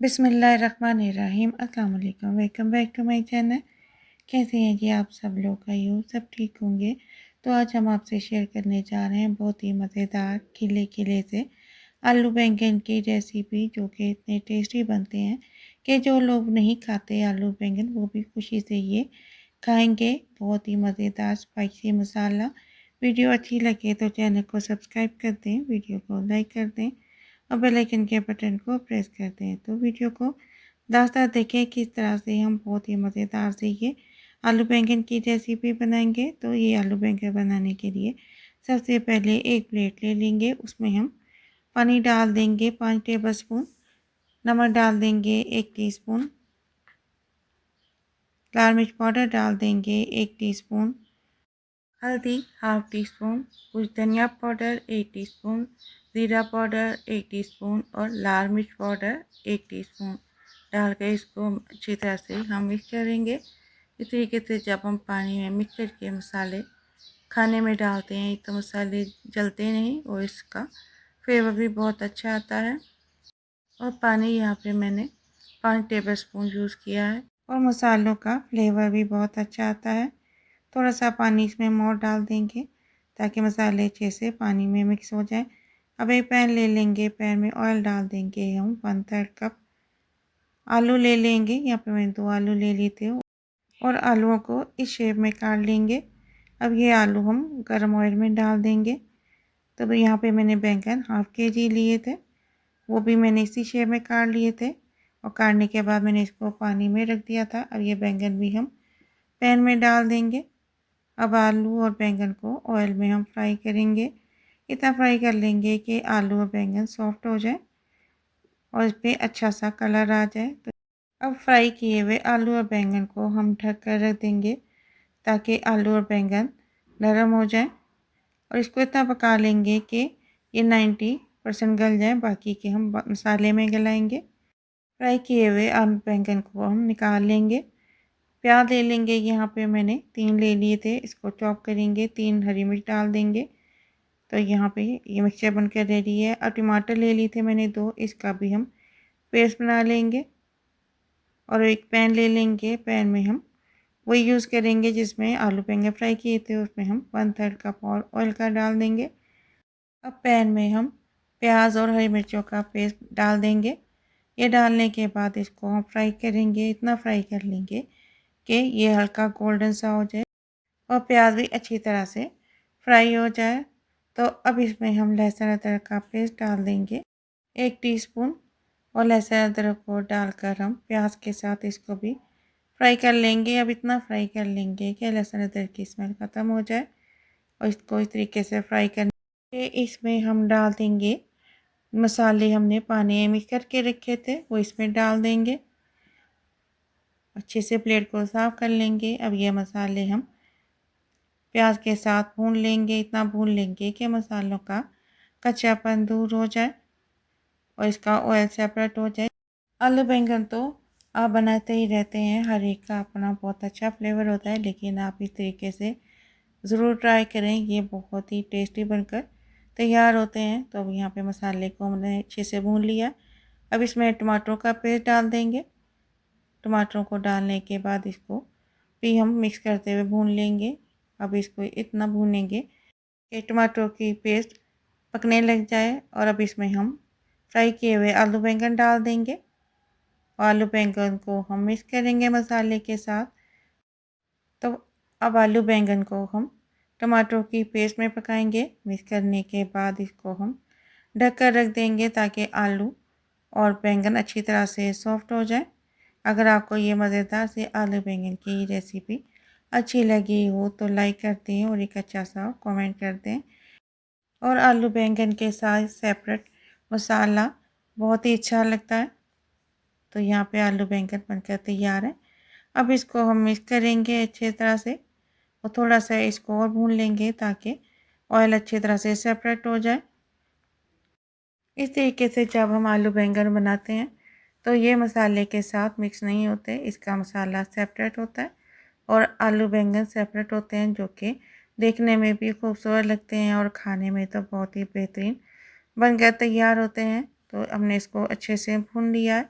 बिस्मिल्लाहिर्रहमानिर्रहीम। अस्सलाम वालेकुम। Welcome back to my channel. कैसे हैं जी आप सब लोग? आई होप सब ठीक होंगे। तो आज हम आपसे शेयर करने जा रहे हैं बहुत ही मज़ेदार खिले खिले से आलू बैंगन की रेसिपी, जो कि इतने टेस्टी बनते हैं कि जो लोग नहीं खाते आलू बैंगन वो भी खुशी से ये खाएंगे। बहुत ही मज़ेदार स्पाइसी मसाला। वीडियो अच्छी लगे तो चैनल को सब्सक्राइब कर दें, वीडियो को लाइक कर दें और बेल आइकन के बटन को प्रेस कर दें। तो वीडियो को लास्ट तक देखें, किस तरह से हम बहुत ही मज़ेदार से ये आलू बैंगन की रेसिपी बनाएंगे। तो ये आलू बैंगन बनाने के लिए सबसे पहले एक प्लेट ले लेंगे, उसमें हम पानी डाल देंगे 5 टेबल स्पून, नमक डाल देंगे 1 टीस्पून, लाल मिर्च पाउडर डाल देंगे 1 टीस्पून, हल्दी हाफ टी स्पून, कुछ धनिया पाउडर 1 टीस्पून, ज़ीरा पाउडर 1 टीस्पून और लाल मिर्च पाउडर 1 टीस्पून डालकर इसको अच्छी तरह से हम मिक्स करेंगे। इस तरीके से जब हम पानी में मिक्स करके मसाले खाने में डालते हैं तो मसाले जलते नहीं और इसका फ्लेवर भी बहुत अच्छा आता है। और पानी यहाँ पे मैंने 5 टेबल स्पून यूज़ किया है और मसालों का फ्लेवर भी बहुत अच्छा आता है। थोड़ा सा पानी इसमें और डाल देंगे ताकि मसाले अच्छे से पानी में मिक्स हो जाए। अब एक पैन ले लेंगे, पैन में ऑयल डाल देंगे हम 1/3 कप। आलू ले लेंगे, यहाँ पे मैंने 2 आलू ले लिए थे और आलूओं को इस शेप में काट लेंगे। अब ये आलू हम गर्म ऑयल में डाल देंगे। तो यहाँ पे मैंने बैंगन हाफ केजी लिए थे, वो भी मैंने इसी शेप में काट लिए थे और काटने के बाद मैंने इसको पानी में रख दिया था। अब ये बैंगन भी हम पैन में डाल देंगे। अब आलू और बैंगन को ऑयल में हम फ्राई करेंगे। इतना फ्राई कर लेंगे कि आलू और बैंगन सॉफ्ट हो जाए और इस पर अच्छा सा कलर आ जाए। तो अब फ्राई किए हुए आलू और बैंगन को हम ढक कर रख देंगे ताकि आलू और बैंगन नरम हो जाए और इसको इतना पका लेंगे कि ये 90% गल जाए, बाकी के हम मसाले में गलाएंगे। फ्राई किए हुए आलू बैंगन को हम निकाल लेंगे। प्याज ले लेंगे, यहाँ पे मैंने 3 ले लिए थे, इसको चॉप करेंगे। 3 हरी मिर्च डाल देंगे। तो यहाँ पे ये मिक्सचर बनकर रेडी है। अब टमाटर ले लिए थे मैंने 2, इसका भी हम पेस्ट बना लेंगे और एक पैन ले लेंगे। पैन में हम वही यूज़ करेंगे जिसमें आलू बैंगन फ्राई किए थे, उसमें हम 1/3 कप और ऑयल का डाल देंगे। अब पैन में हम प्याज और हरी मिर्चों का पेस्ट डाल देंगे। ये डालने के बाद इसको हम फ्राई करेंगे, इतना फ्राई कर लेंगे कि ये हल्का गोल्डन सा हो जाए और प्याज भी अच्छी तरह से फ्राई हो जाए। तो अब इसमें हम लहसुन अदरक का पेस्ट डाल देंगे 1 टीस्पून और लहसुन अदरक को डालकर हम प्याज के साथ इसको भी फ्राई कर लेंगे। अब इतना फ्राई कर लेंगे कि लहसुन अदरक की स्मेल ख़त्म हो जाए और इसको इस तरीके से फ्राई करके इसमें हम डाल देंगे मसाले हमने पानी में मिक्स करके रखे थे, वो इसमें डाल देंगे। अच्छे से प्लेट को साफ़ कर लेंगे। अब ये मसाले हम प्याज के साथ भून लेंगे, इतना भून लेंगे कि मसालों का कच्चापन दूर हो जाए और इसका ऑयल सेपरेट हो जाए। आलू बैंगन तो आप बनाते ही रहते हैं, हर एक का अपना बहुत अच्छा फ्लेवर होता है, लेकिन आप इस तरीके से ज़रूर ट्राई करें, ये बहुत ही टेस्टी बनकर तैयार होते हैं। तो अब यहाँ पे मसाले को हमने अच्छे से भून लिया। अब इसमें टमाटरों का पेस्ट डाल देंगे। टमाटरों को डालने के बाद इसको भी हम मिक्स करते हुए भून लेंगे। अब इसको इतना भूनेंगे कि टमाटरों की पेस्ट पकने लग जाए और अब इसमें हम फ्राई किए हुए आलू बैंगन डाल देंगे। आलू बैंगन को हम मिक्स करेंगे मसाले के साथ। तो अब आलू बैंगन को हम टमाटरों की पेस्ट में पकाएंगे। मिक्स करने के बाद इसको हम ढक कर रख देंगे ताकि आलू और बैंगन अच्छी तरह से सॉफ्ट हो जाए। अगर आपको ये मज़ेदार से आलू बैंगन की रेसिपी अच्छी लगी हो तो लाइक कर दें और एक अच्छा सा कमेंट कर दें। और आलू बैंगन के साथ सेपरेट मसाला बहुत ही अच्छा लगता है। तो यहाँ पे आलू बैंगन बनकर तैयार है। अब इसको हम मिक्स करेंगे अच्छी तरह से और थोड़ा सा इसको और भून लेंगे ताकि ऑयल अच्छी तरह से सेपरेट हो जाए। इस तरीके से जब हम आलू बैंगन बनाते हैं तो ये मसाले के साथ मिक्स नहीं होते, इसका मसाला सेपरेट होता है और आलू बैंगन सेपरेट होते हैं, जो कि देखने में भी खूबसूरत लगते हैं और खाने में तो बहुत ही बेहतरीन बनकर तैयार होते हैं। तो हमने इसको अच्छे से भून लिया है।